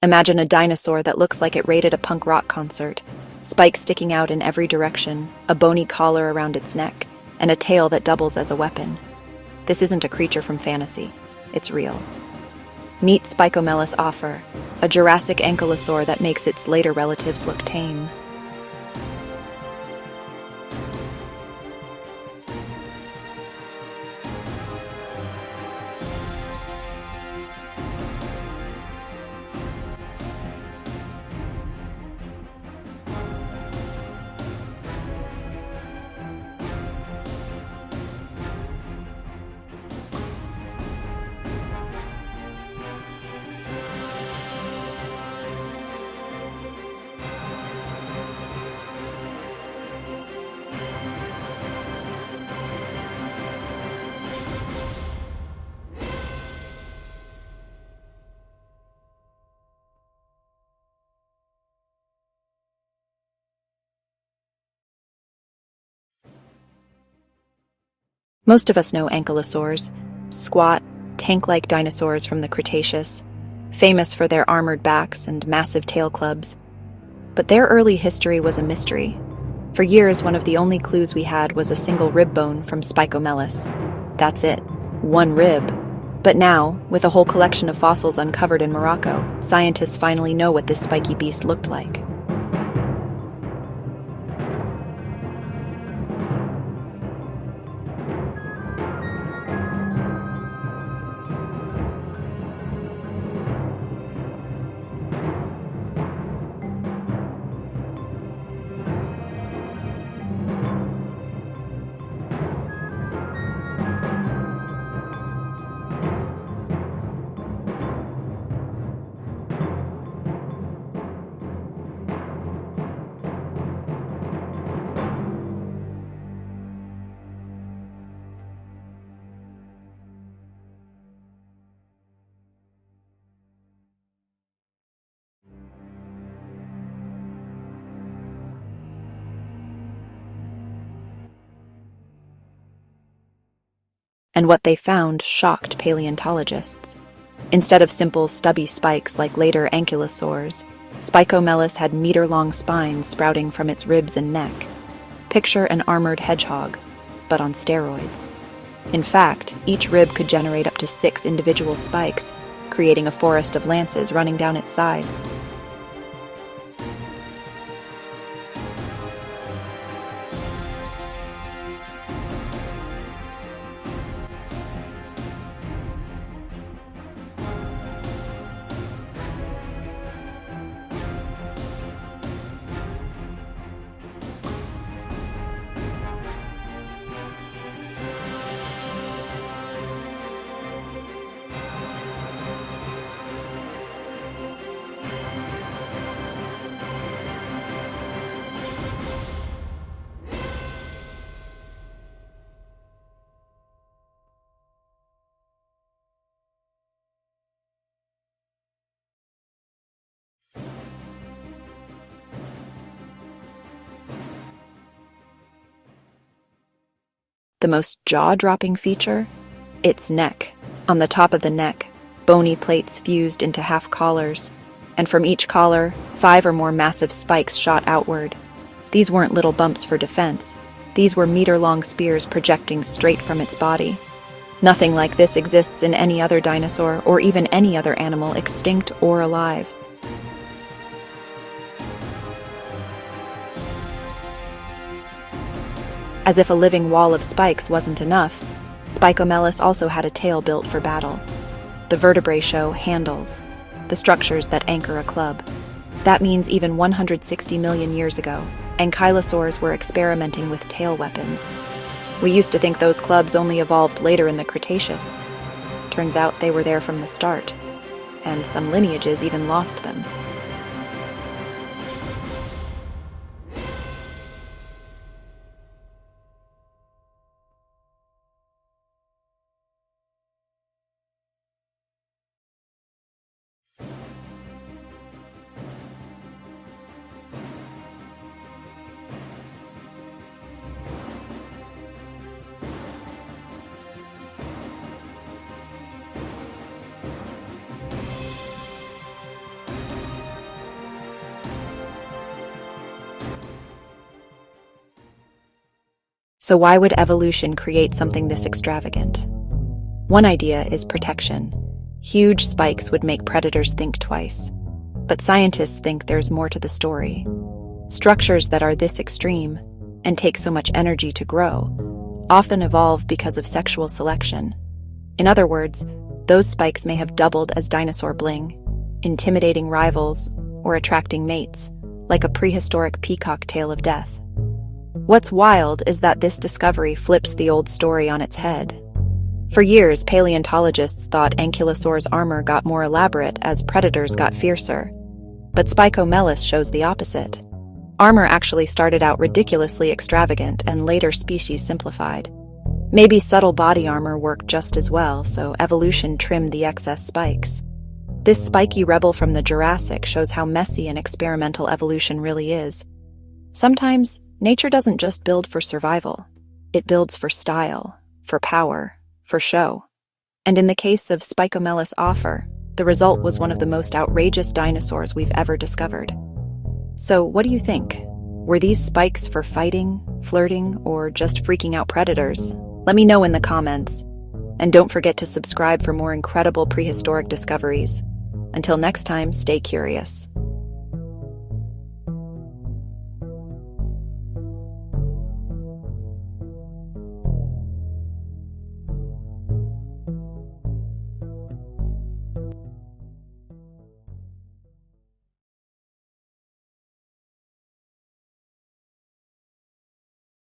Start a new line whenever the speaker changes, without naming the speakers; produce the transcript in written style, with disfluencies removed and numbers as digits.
Imagine a dinosaur that looks like it raided a punk rock concert, spikes sticking out in every direction, a bony collar around its neck, and a tail that doubles as a weapon. This isn't a creature from fantasy. It's real. Meet Spicomelis offer, a Jurassic ankylosaur that makes its later relatives look tame. Most of us know ankylosaurs, squat, tank-like dinosaurs from the Cretaceous, famous for their armored backs and massive tail clubs. But their early history was a mystery. For years, one of the only clues we had was a single rib bone from Spicomelis. That's it, one rib. But now, with a whole collection of fossils uncovered in Morocco, scientists finally know what this spiky beast looked like. And what they found shocked paleontologists. Instead of simple, stubby spikes like later ankylosaurs, Spicomelis had meter-long spines sprouting from its ribs and neck. Picture an armored hedgehog, but on steroids. In fact, each rib could generate up to 6 individual spikes, creating a forest of lances running down its sides. The most jaw-dropping feature? Its neck. On the top of the neck, bony plates fused into half collars, and from each collar, 5 or more massive spikes shot outward. These weren't little bumps for defense. These were meter-long spears projecting straight from its body. Nothing like this exists in any other dinosaur or even any other animal, extinct or alive. As if a living wall of spikes wasn't enough, Spicomelis also had a tail built for battle. The vertebrae show handles, the structures that anchor a club. That means even 160 million years ago, ankylosaurs were experimenting with tail weapons. We used to think those clubs only evolved later in the Cretaceous. Turns out they were there from the start, and some lineages even lost them. So why would evolution create something this extravagant? One idea is protection. Huge spikes would make predators think twice. But scientists think there's more to the story. Structures that are this extreme and take so much energy to grow often evolve because of sexual selection. In other words, those spikes may have doubled as dinosaur bling, intimidating rivals or attracting mates, like a prehistoric peacock tail of death. What's wild is that this discovery flips the old story on its head. For years, paleontologists thought Ankylosaur's armor got more elaborate as predators got fiercer. But Spicomelis shows the opposite. Armor actually started out ridiculously extravagant and later species simplified. Maybe subtle body armor worked just as well, so evolution trimmed the excess spikes. This spiky rebel from the Jurassic shows how messy and experimental evolution really is. Sometimes, nature doesn't just build for survival. It builds for style, for power, for show. And in the case of Spicomelis offer, the result was one of the most outrageous dinosaurs we've ever discovered. So what do you think? Were these spikes for fighting, flirting, or just freaking out predators? Let me know in the comments. And don't forget to subscribe for more incredible prehistoric discoveries. Until next time, stay curious.